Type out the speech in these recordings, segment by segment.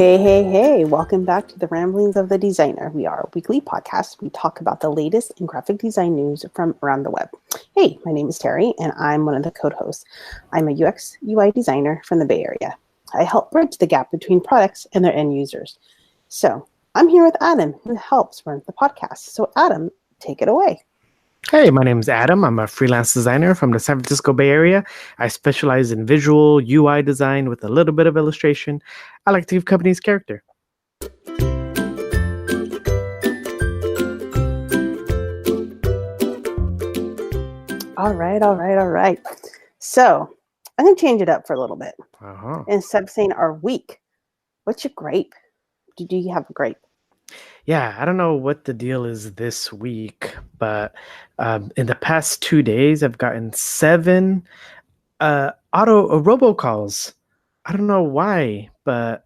Hey. Welcome back to the Ramblings of the Designer. We are a weekly podcast. We talk about the latest in graphic design news from around the web. Hey, my name is Terry, and I'm one of the co-hosts. I'm a UX UI designer from the Bay Area. I help bridge the gap between products and their end users. So I'm here with Adam, who helps run the podcast. So Adam, take it away. Hey, my name is Adam. I'm a freelance designer from the San Francisco Bay Area. I specialize in visual UI design with a little bit of illustration. I like to give companies character. All right. So I'm going to change it up for a little bit. Instead of saying our week, what's your grape? Do you have a grape? Yeah, I don't know what the deal is this week, but in the past 2 days, I've gotten 7 robocalls. I don't know why, but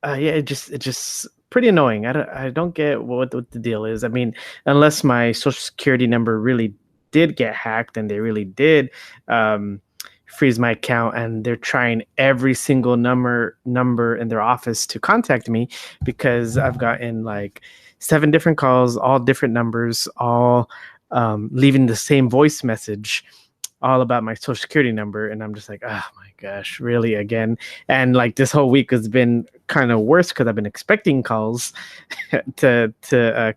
yeah, it just pretty annoying. I don't get what the deal is. I mean, unless my social security number really did get hacked and they really did freeze my account, and they're trying every single number in their office to contact me, because I've gotten like 7 different calls, all different numbers, all leaving the same voice message, all about my social security number. And I'm just like, oh my gosh, really again? And like this whole week has been kind of worse because I've been expecting calls to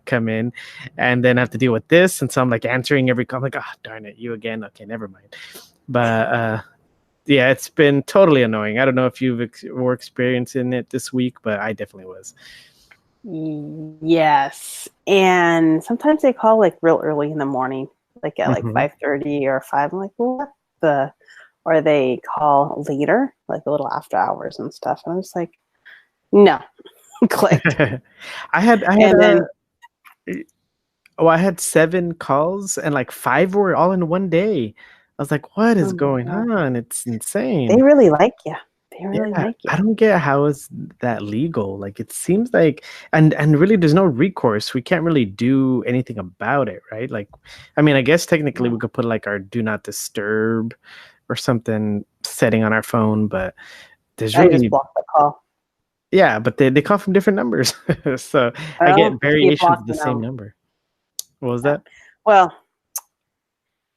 come in, and then I have to deal with this. And so I'm like answering every call. I'm like, oh, darn it, you again? Okay, never mind. But yeah, it's been totally annoying. I don't know if you were experiencing it this week, but I definitely was. Yes. And sometimes they call like real early in the morning, like at like 5:30 or 5. I'm like, what the? Or they call later, like a little after hours and stuff. And I'm just like, no. Clicked. I had 7 calls, and like 5 were all in one day. I was like, what is going on? It's insane. They really like you. They really like you. I don't get how is that legal. Like, it seems like, and really there's no recourse. We can't really do anything about it, right? Like, I mean, I guess technically we could put like our do not disturb or something setting on our phone, but there's really... I just blocked the call. Yeah, but they call from different numbers. So I get variations of the same number. What was that? Well,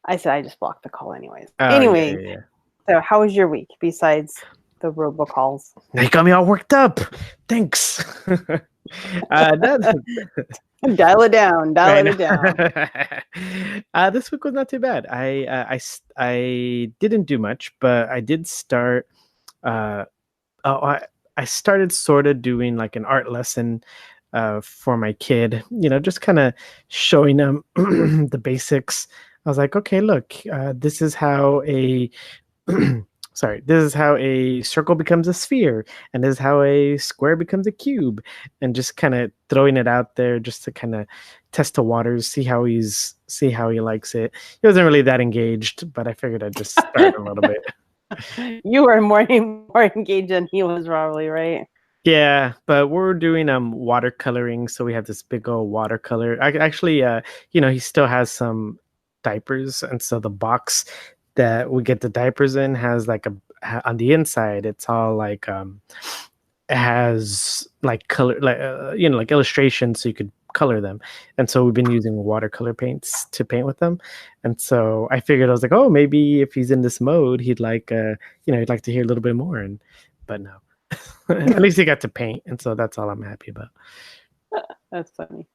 I said I just blocked the call anyways. Yeah. So how was your week besides the robocalls? Now you got me all worked up. Thanks. Dial it down. This week was not too bad. I didn't do much, but I did start. I started sort of doing like an art lesson for my kid. You know, just kind of showing them the basics. I was like, okay, look, this is how a this is how a circle becomes a sphere, and this is how a square becomes a cube, and just kind of throwing it out there just to kind of test the waters, see how he likes it. He wasn't really that engaged, but I figured I'd just start a little bit. You were more engaged than he was, probably, right? Yeah, but we're doing watercoloring, so we have this big old watercolor. Actually, he still has some diapers, and so the box that we get the diapers in has like on the inside, it's all like it has like color, like like illustrations, so you could color them. And so we've been using watercolor paints to paint with them. And so I figured, I was like, oh, maybe if he's in this mode, he'd like he'd like to hear a little bit more. But no. At least he got to paint, and so that's all I'm happy about. That's funny.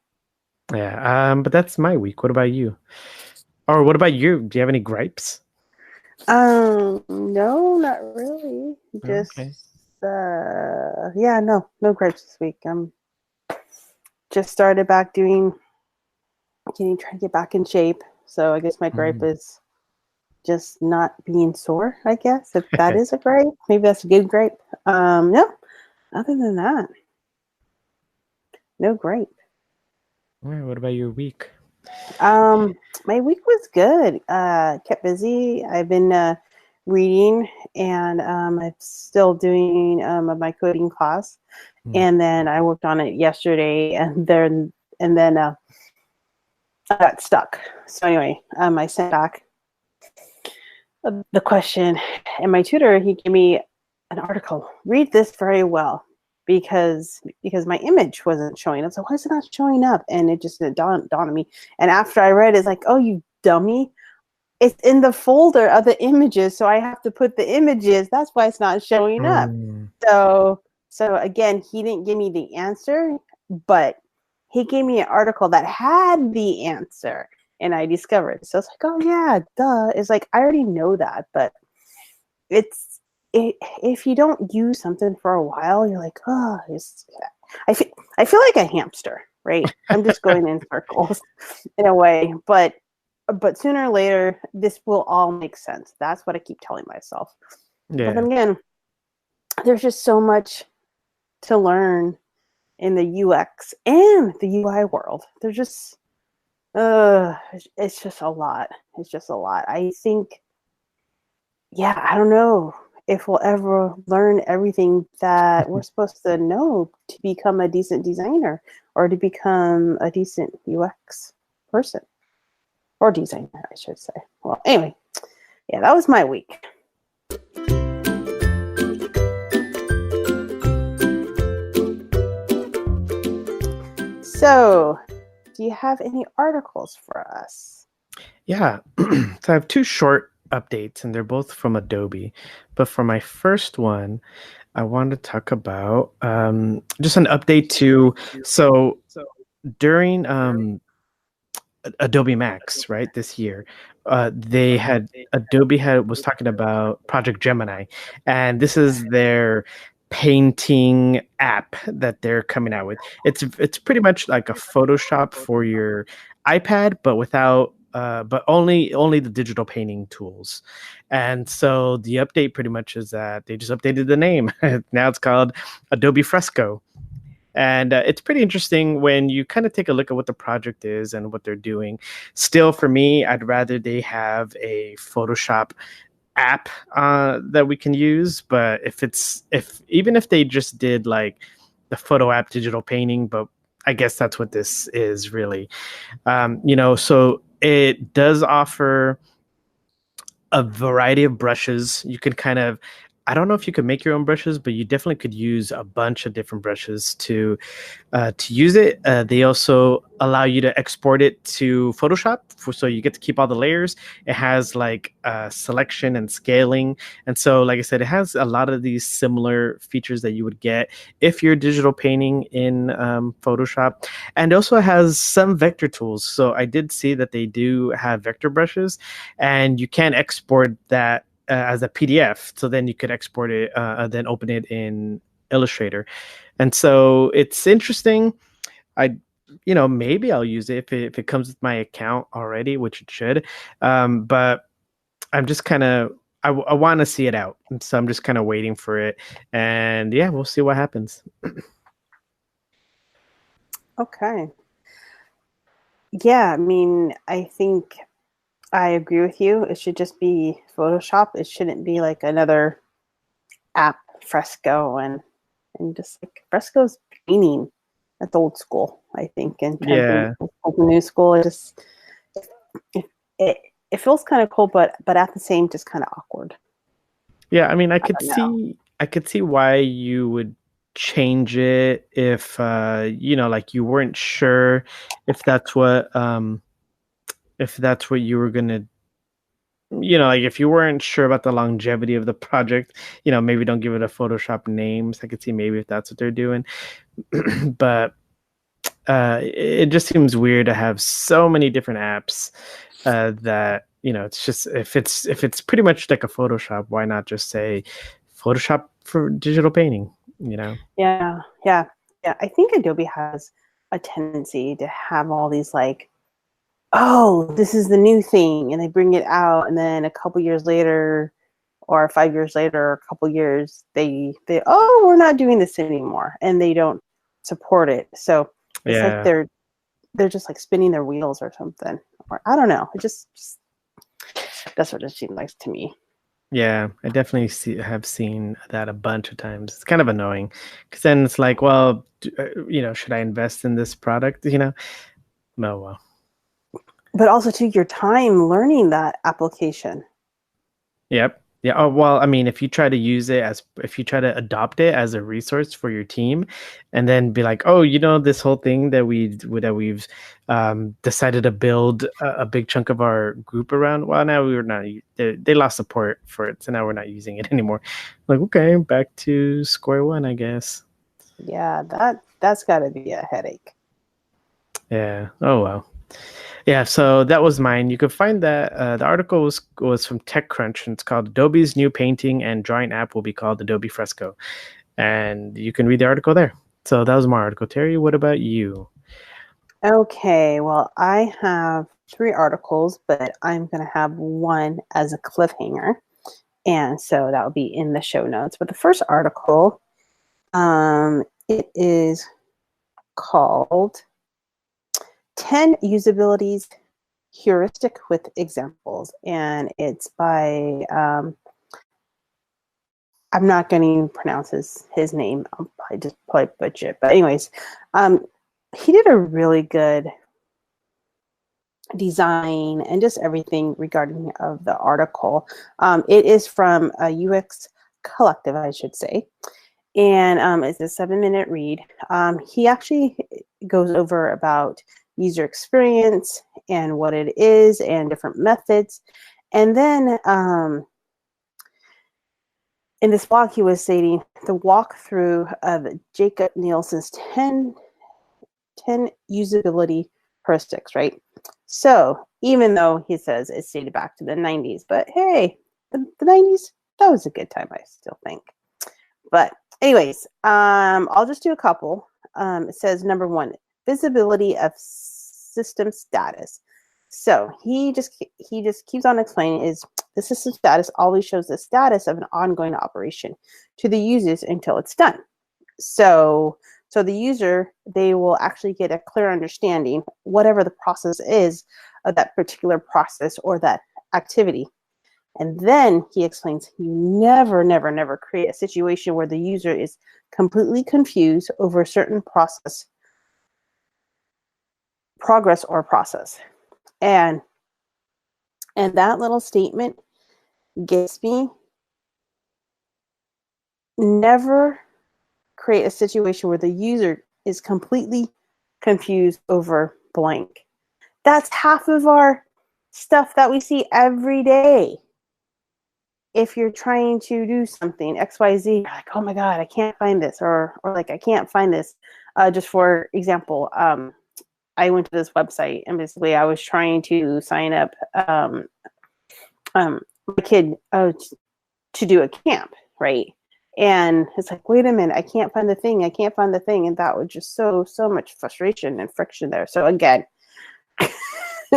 Yeah, but that's my week. What about you? Or what about you? Do you have any gripes? No, not really. Just no gripes this week. Just started back trying to get back in shape. So I guess my gripe is just not being sore, I guess, if that is a gripe. Maybe that's a good gripe. No, other than that, no gripe. All right, what about your week? My week was good. Kept busy. I've been reading, and I'm still doing my coding class. And then I worked on it yesterday, and then I got stuck. So anyway, I sent back the question, and my tutor, he gave me an article. Read this very well. because my image wasn't showing up. So why is it not showing up? And it just dawned on me. And after I read it, it's like, oh, you dummy. It's in the folder of the images. So I have to put the images. That's why it's not showing up. So again, he didn't give me the answer, but he gave me an article that had the answer and I discovered it. So it's like, oh yeah, duh. It's like, I already know that, but if you don't use something for a while, you're like, oh, I feel like a hamster, right? I'm just going in circles in a way, but sooner or later, this will all make sense. That's what I keep telling myself. Yeah. But then again, there's just so much to learn in the UX and the UI world. There's just, it's just a lot. It's just a lot. I think, yeah, I don't know if we'll ever learn everything that we're supposed to know to become a decent designer or to become a decent UX person or designer, I should say. Well, anyway, yeah, that was my week. So, do you have any articles for us? Yeah. So I have two short updates, and they're both from Adobe. But for my first one, I want to talk about just an update to so during Adobe Max, right, this year, Adobe was talking about Project Gemini, and this is their painting app that they're coming out with. It's pretty much like a Photoshop for your iPad, but without but only the digital painting tools. And so the update pretty much is that they just updated the name. Now it's called Adobe Fresco. And it's pretty interesting when you kind of take a look at what the project is and what they're doing. Still, for me, I'd rather they have a Photoshop app that we can use. But even if they just did like the photo app digital painting, but I guess that's what this is really. So it does offer a variety of brushes. You can kind of, I don't know if you could make your own brushes, but you definitely could use a bunch of different brushes to use it. They also allow you to export it to Photoshop, so you get to keep all the layers. It has like selection and scaling, and so, like I said, it has a lot of these similar features that you would get if you're digital painting in Photoshop, and also has some vector tools. So I did see that they do have vector brushes, and you can export that as a PDF. So then you could export it, then open it in Illustrator. And so it's interesting. Maybe I'll use it if it comes with my account already, which it should. But I'm just kind of, I want to see it out. And so I'm just kind of waiting for it. And yeah, we'll see what happens. Okay. Yeah, I mean, I think I agree with you. It should just be Photoshop. It shouldn't be like another app, Fresco, and just like Fresco's painting. That's old school, I think. And Yeah, open new school. It feels kind of cool, but at the same, just kind of awkward. yeah. I mean, I could see why you would change it if like you weren't sure if that's what you were gonna, like if you weren't sure about the longevity of the project, maybe don't give it a Photoshop name. So I could see maybe if that's what they're doing. But it just seems weird to have so many different apps that, it's just, if it's pretty much like a Photoshop, why not just say Photoshop for digital painting, Yeah. I think Adobe has a tendency to have all these like, oh, this is the new thing, and they bring it out, and then a couple years later, or 5 years later, or a couple years, they oh, we're not doing this anymore, and they don't support it. So it's like they're just like spinning their wheels or something, or I don't know. It just that's what it seems like to me. Yeah, I definitely have seen that a bunch of times. It's kind of annoying because then it's like, well, should I invest in this product? Oh, well. But also, to your time learning that application. Yep. Yeah. Oh, well, I mean, if you try to use it as, if you try to adopt it as a resource for your team, and then be like, oh, this whole thing that we've decided to build a big chunk of our group around. Well, now we were not. They lost support for it, so now we're not using it anymore. Like, okay, back to square one, I guess. Yeah, that's got to be a headache. Yeah. Oh well. Yeah, so that was mine. You could find that the article was from TechCrunch, and it's called Adobe's new painting and drawing app will be called Adobe Fresco, and you can read the article there. So that was my article. Terry, what about you? Okay, well, I have three articles, but I'm going to have one as a cliffhanger. And so that will be in the show notes. But the first article, it is called 10 Usabilities Heuristic with Examples. And it's by, I'm not going to pronounce his name. I'll probably butcher it. But anyways, he did a really good design and just everything regarding of the article. It is from a UX Collective, I should say, and it's a 7-minute read. He actually goes over about user experience and what it is and different methods. And then in this blog, he was stating the walkthrough of Jakob Nielsen's 10 usability heuristics, right? So even though he says it's dated back to the 90s, but hey, the 90s, that was a good time, I still think. But anyways, I'll just do a couple. It says number one, visibility of system status. So he just keeps on explaining is the system status always shows the status of an ongoing operation to the users until it's done. So the user, they will actually get a clear understanding, whatever the process is of that particular process or that activity. And then he explains, you never, never, never create a situation where the user is completely confused over a certain progress or process. And that little statement gets me, never create a situation where the user is completely confused over blank. That's half of our stuff that we see every day. If you're trying to do something XYZ, you're like, oh my God, I can't find this, or like I can't find this. Just for example, I went to this website and basically I was trying to sign up my kid to do a camp, right? And it's like, wait a minute, I can't find the thing. And that was just so much frustration and friction there. So again,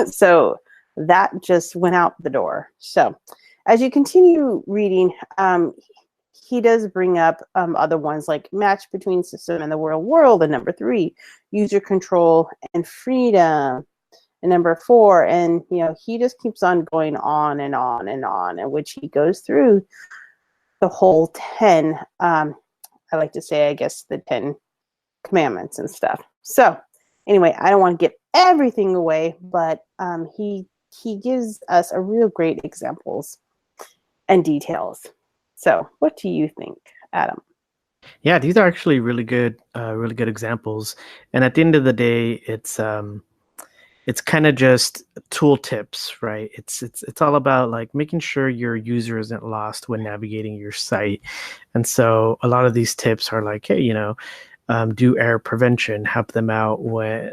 so that just went out the door. So as you continue reading, he does bring up other ones like match between system and the real world, and number 3, user control and freedom, and number 4, and he just keeps on going on and on and on, in which he goes through the whole 10, I like to say, I guess, the 10 commandments and stuff. So anyway, I don't want to give everything away, but he gives us a real great examples and details. So what do you think, Adam? Yeah, these are actually really good examples. And at the end of the day, it's kind of just tool tips, right? It's all about like making sure your user isn't lost when navigating your site. And so a lot of these tips are like, hey, do error prevention, help them out when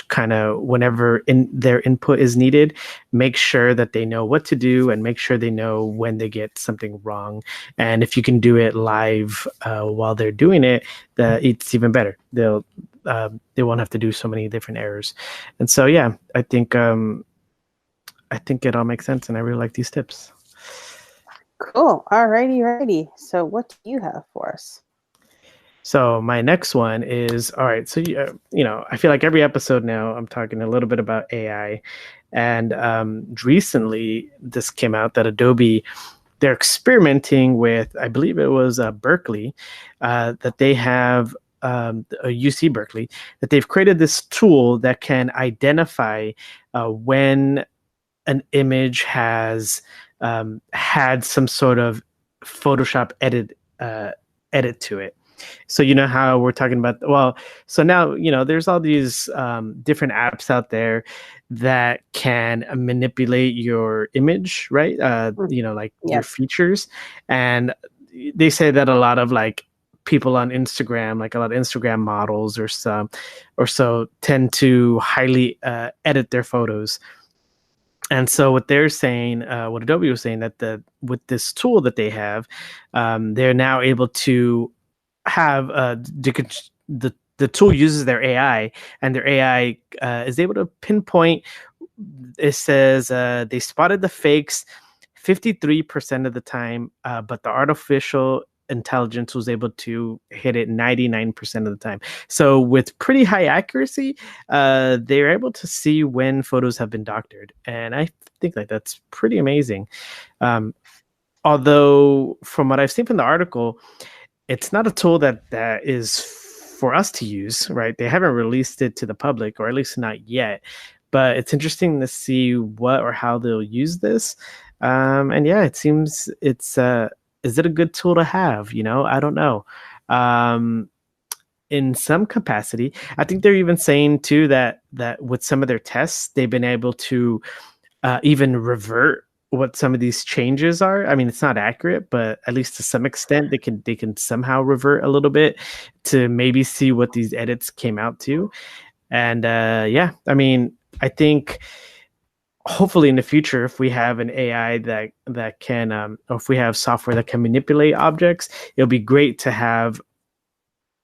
kind of whenever their input is needed, make sure that they know what to do and make sure they know when they get something wrong. And if you can do it live while they're doing it, it's even better. They won't have to do so many different errors. And so, yeah, I think it all makes sense, and I really like these tips. Cool. Alrighty. So what do you have for us? So my next one is, all right. So, I feel like every episode now I'm talking a little bit about AI, and recently this came out that Adobe, they're experimenting with, I believe it was Berkeley, that they have UC Berkeley, that they've created this tool that can identify when an image has had some sort of Photoshop edit to it. So you know how we're talking about, well, so now, there's all these different apps out there that can manipulate your image, right? Like your Yes. features. And they say that a lot of like people on Instagram, like a lot of Instagram models or so tend to highly edit their photos. And so what they're saying, what Adobe was saying, that with this tool that they have, they're now able to have the tool uses their AI, and their AI is able to pinpoint. It says they spotted the fakes 53% of the time, but the artificial intelligence was able to hit it 99% of the time. So with pretty high accuracy, they're able to see when photos have been doctored, and I think like that's pretty amazing. Although from what I've seen from the article, it's not a tool that is for us to use, right? They haven't released it to the public, or at least not yet. But it's interesting to see what or how they'll use this. And yeah, it seems it's is it a good tool to have? I don't know. In some capacity, I think they're even saying too that with some of their tests, they've been able to even revert what some of these changes are. I mean, it's not accurate, but at least to some extent, they can somehow revert a little bit to maybe see what these edits came out to. And yeah, I mean, I think hopefully in the future, if we have an AI that can, or if we have software that can manipulate objects, it'll be great to have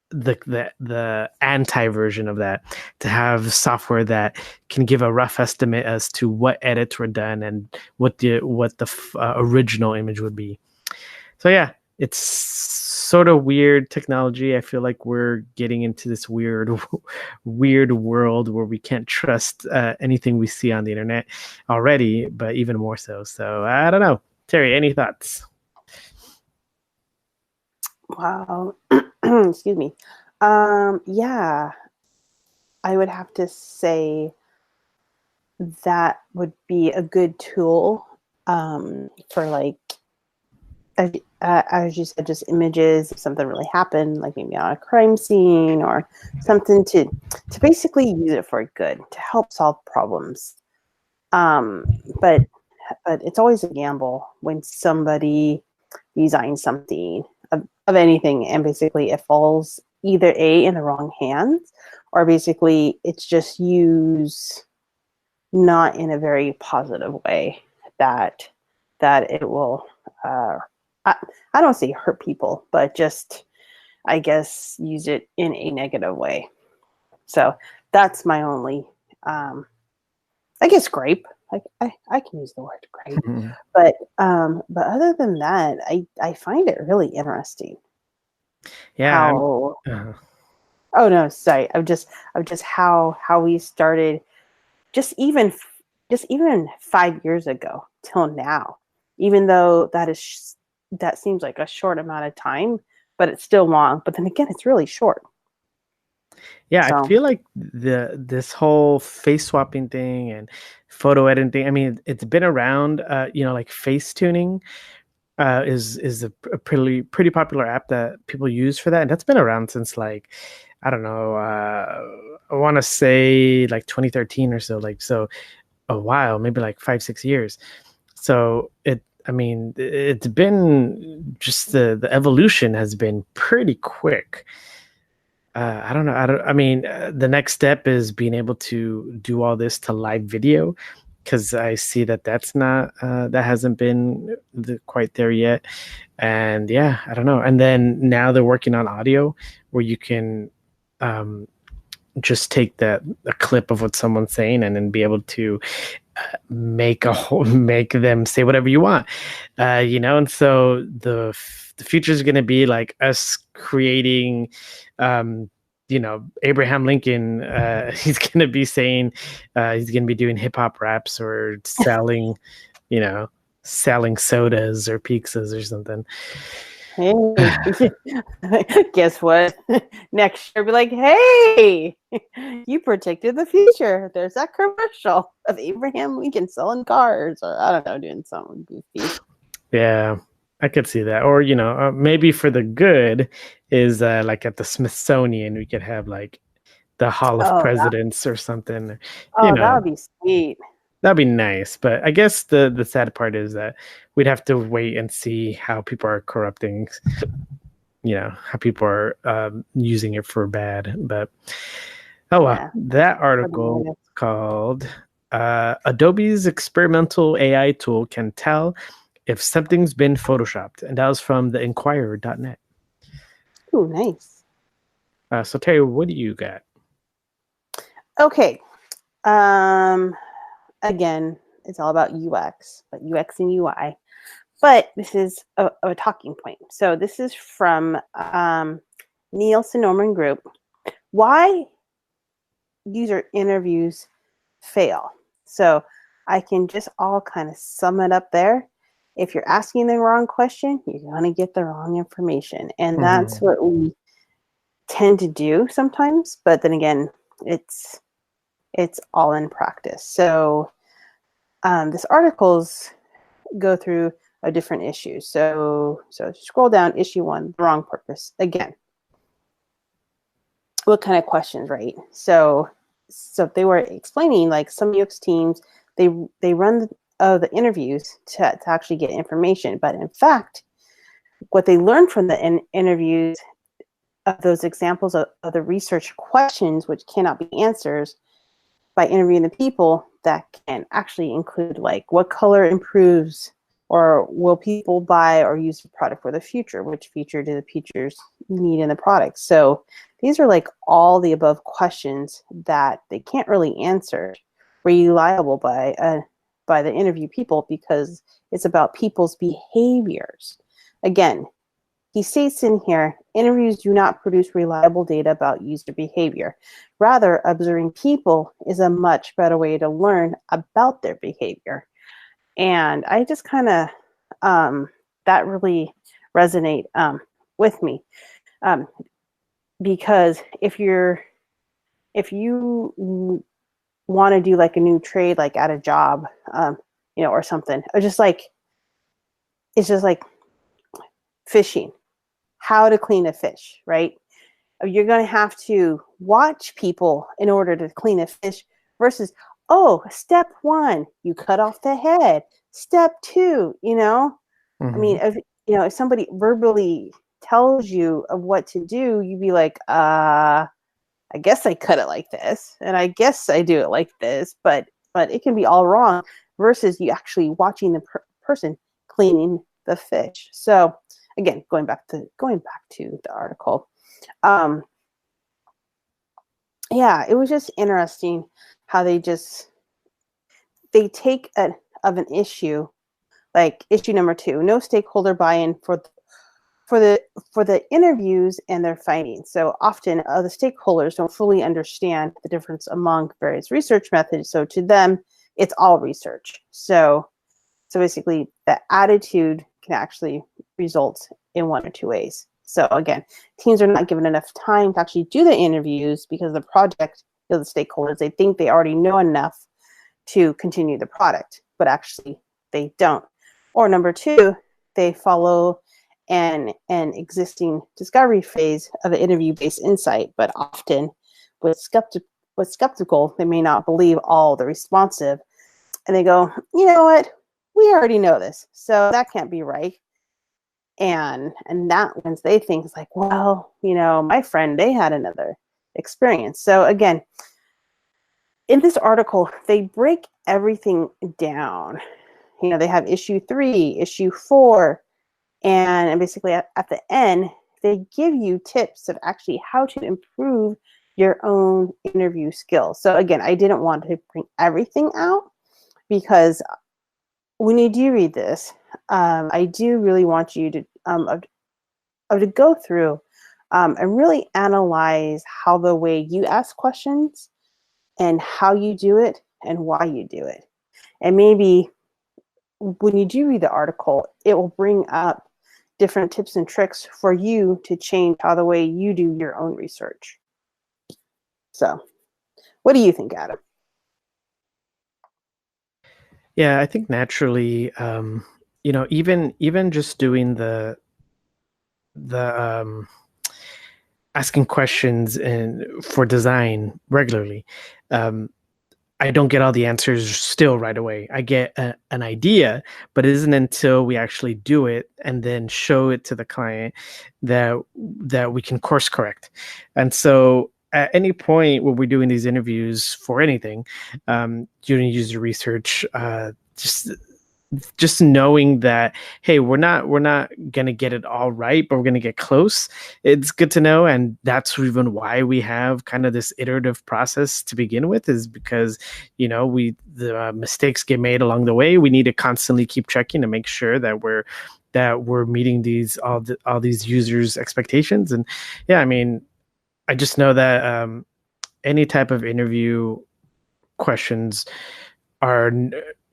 the anti version of that, to have software that can give a rough estimate as to what edits were done and what the original image would be. So yeah, it's sort of weird technology. I feel like we're getting into this weird world where we can't trust anything we see on the internet already, but even more so. So I don't know. Terry, any thoughts? Wow. Excuse me. Yeah, I would have to say that would be a good tool for like, as you said, just images if something really happened, like maybe on a crime scene or something, to basically use it for good, to help solve problems. But it's always a gamble when somebody designs something of anything, and basically it falls either in the wrong hands, or basically it's just used not in a very positive way, that it will I don't say hurt people, but just, I guess, use it in a negative way. So that's my only I guess gripe. I can use the word gripe. Mm-hmm. But other than that, I find it really interesting. Yeah. Oh no, sorry. Of just how we started, just even 5 years ago till now. Even though that seems like a short amount of time, but it's still long. But then again, it's really short. Yeah, so I feel like this whole face swapping thing and photo editing thing, I mean, it's been around. Like face tuning is a pretty popular app that people use for that, and that's been around since, like, I don't know, I want to say like 2013 or so, like, so a while, maybe like 5-6 years. So it's been just the evolution has been pretty quick. I don't know. The next step is being able to do all this to live video, because I see that's not that hasn't been quite there yet. And yeah, I don't know. And then now they're working on audio, where you can just take a clip of what someone's saying and then be able to make them say whatever you want, and so the future is going to be like us creating Abraham Lincoln, he's going to be saying he's going to be doing hip-hop raps, or selling sodas or pizzas or something. Hey, guess what? Next year, be like, hey, you predicted the future. There's that commercial of Abraham Lincoln selling cars, or I don't know, doing something goofy. Yeah, I could see that. Or, maybe for the good is like at the Smithsonian, we could have like the Hall of Oh, Presidents or something. You that know, would be sweet. that'd be nice. But I guess the sad part is that we'd have to wait and see how people are corrupting, how people are using it for bad. But oh well, Yeah. that article called Adobe's experimental AI tool can tell if something's been photoshopped, and that was from the Inquirer.net. Oh, nice. So Terry, what do you got? Okay. Again, it's all about UX, but UX and UI. But this is a talking point. So this is from Nielsen Norman Group. Why user interviews fail. So I can just all kind of sum it up there. If you're asking the wrong question, you're going to get the wrong information. And that's what we tend to do sometimes. But then again, it's all in practice. So this articles go through a different issue. So scroll down, issue 1, the wrong purpose. Again, what kind of questions, right? So they were explaining like some UX teams, they run the interviews to actually get information. But in fact, what they learned from the interviews of those examples of the research questions, which cannot be answers, by interviewing the people, that can actually include like what color improves, or will people buy or use the product for the future? Which feature do the features need in the product? So these are like all the above questions that they can't really answer reliable by the interview people, because it's about people's behaviors. Again, he states in here, interviews do not produce reliable data about user behavior. Rather, observing people is a much better way to learn about their behavior. And I just kind of, that really resonate with me. Because if you want to do like a new trade, like at a job, or something, or just like, it's just like fishing, how to clean a fish, right? You're going to have to watch people in order to clean a fish versus, step 1, you cut off the head. Step 2, I mean, if somebody verbally tells you of what to do, you'd be like, I guess I cut it like this, and I guess I do it like this, but it can be all wrong, versus you actually watching the person cleaning the fish. So again, going back to the article, yeah, it was just interesting how they take of an issue, like issue number 2, no stakeholder buy-in for the interviews and their findings. So often the stakeholders don't fully understand the difference among various research methods. So to them, it's all research. So basically, the attitude can actually result in one or two ways. So again, teams are not given enough time to actually do the interviews because the project, the stakeholders, they think they already know enough to continue the product, but actually they don't. Or number 2, they follow an existing discovery phase of an interview-based insight, but often with skeptical, they may not believe all the responsive, and they go, you know what, we already know this, so that can't be right. And that means they think it's like, well, my friend, they had another experience. So again, in this article, they break everything down. They have issue 3, issue 4, and basically at the end, they give you tips of actually how to improve your own interview skills. So again, I didn't want to bring everything out, because when you do read this, I do really want you to go through and really analyze how the way you ask questions and how you do it and why you do it. And maybe when you do read the article, it will bring up different tips and tricks for you to change how the way you do your own research. So, what do you think, Adam? Yeah, I think naturally, even just doing the asking questions and for design regularly, um, I don't get all the answers still right away. I get an idea, but it isn't until we actually do it and then show it to the client that we can course correct. And so at any point when we're doing these interviews for anything, doing user research, just knowing that, hey, we're not gonna get it all right, but we're gonna get close. It's good to know, and that's even why we have kind of this iterative process to begin with, is because the mistakes get made along the way. We need to constantly keep checking to make sure that we're meeting all these users' expectations. And yeah, I mean, I just know that any type of interview questions are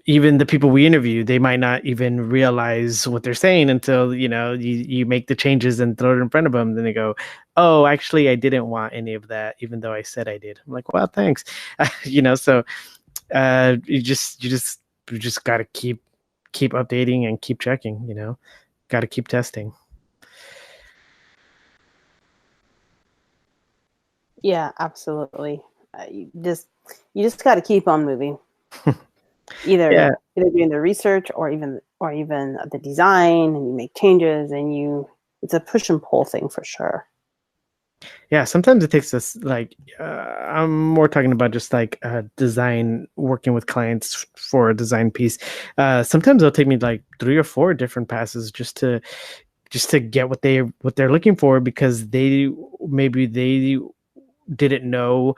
even the people we interview, they might not even realize what they're saying until you make the changes and throw it in front of them. Then they go, "Oh, actually, I didn't want any of that, even though I said I did." I'm like, "Well, thanks." So you just got to keep updating and keep checking. Got to keep testing. Yeah, absolutely. You just got to keep on moving. Either doing the research or even the design, and you make changes, and it's a push and pull thing for sure. Yeah, sometimes it takes us I'm more talking about just like design, working with clients for a design piece. Sometimes it'll take me like 3 or 4 different passes just to get what they're looking for, because maybe they didn't know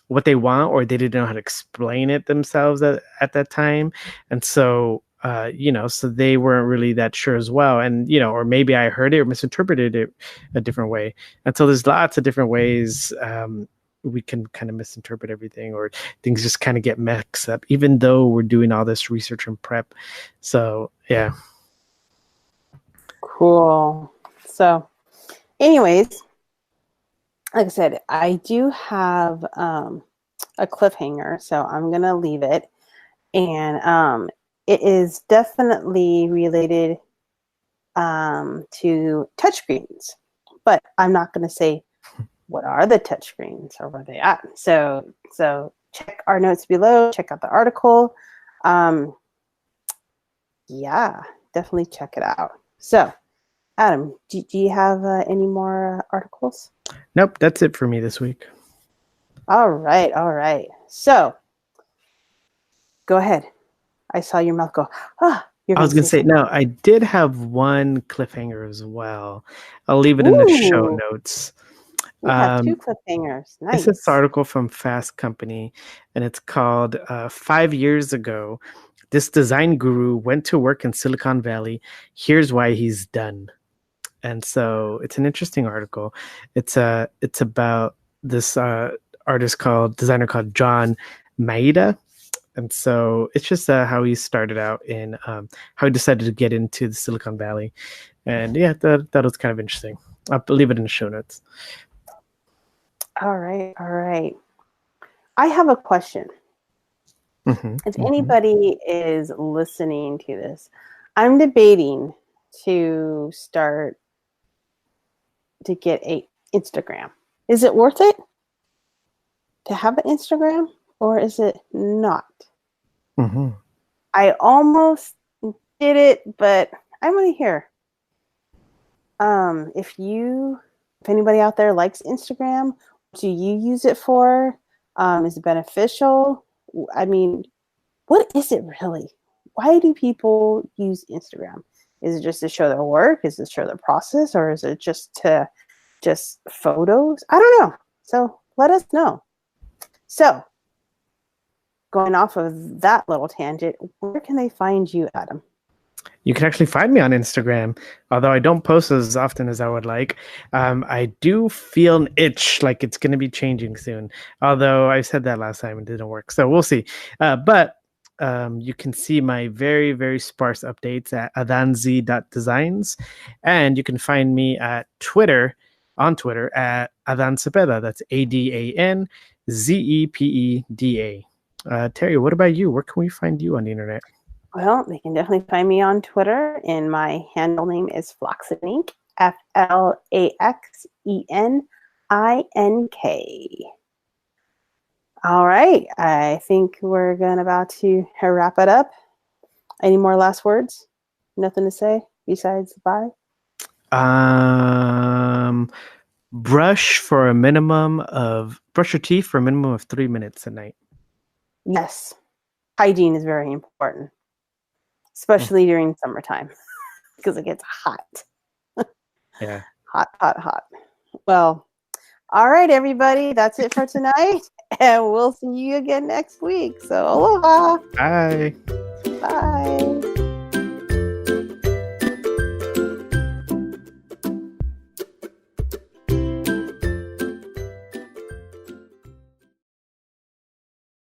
what they want, or they didn't know how to explain it themselves at that time. And so so they weren't really that sure as well. And or maybe I heard it or misinterpreted it a different way. And so there's lots of different ways we can kind of misinterpret everything, or things just kind of get mixed up, even though we're doing all this research and prep. So yeah. Cool. So anyways, like I said, I do have a cliffhanger, so I'm going to leave it. And it is definitely related to touchscreens, but I'm not going to say what are the touchscreens or where they at. So check our notes below, check out the article. Yeah, definitely check it out. So Adam, do you have any more articles? Nope, that's it for me this week. All right. So, go ahead. I saw your mouth go, I was going to say, no, I did have one cliffhanger as well. I'll leave it in the show notes. We have 2 cliffhangers. Nice. It's this article from Fast Company, and it's called 5 years ago, this design guru went to work in Silicon Valley. Here's why he's done. And so it's an interesting article. It's about this designer called John Maeda. And so it's just how he started out in how he decided to get into the Silicon Valley. And yeah, that was kind of interesting. I'll leave it in the show notes. All right. I have a question. If anybody is listening to this, I'm debating to start to get a Instagram. Is it worth it to have an Instagram, or is it not? I almost did it, but I want to hear if anybody out there likes Instagram. Do you use it for? Is it beneficial? I mean, what is it really? Why do people use Instagram? Is it just to show their work? Is it to show their process? Or is it just photos? I don't know. So let us know. So going off of that little tangent, where can they find you, Adam? You can actually find me on Instagram, although I don't post as often as I would like. I do feel an itch like it's going to be changing soon, although I said that last time and it didn't work. So we'll see. But You can see my very, very sparse updates at adanzi.designs. And you can find me at on Twitter at Adan Cepeda. That's AdanZepeda. Terry, what about you? Where can we find you on the internet? Well, they can definitely find me on Twitter, and my handle name is Flaxenink, FLAXENINK. All right, I think we're about to wrap it up. Any more last words? Nothing to say besides bye? Brush your teeth for a minimum of 3 minutes a night. Yes, hygiene is very important, especially during summertime because it gets hot. Yeah. Hot. Well, all right, everybody. That's it for tonight. And we'll see you again next week. So aloha. Bye. Bye.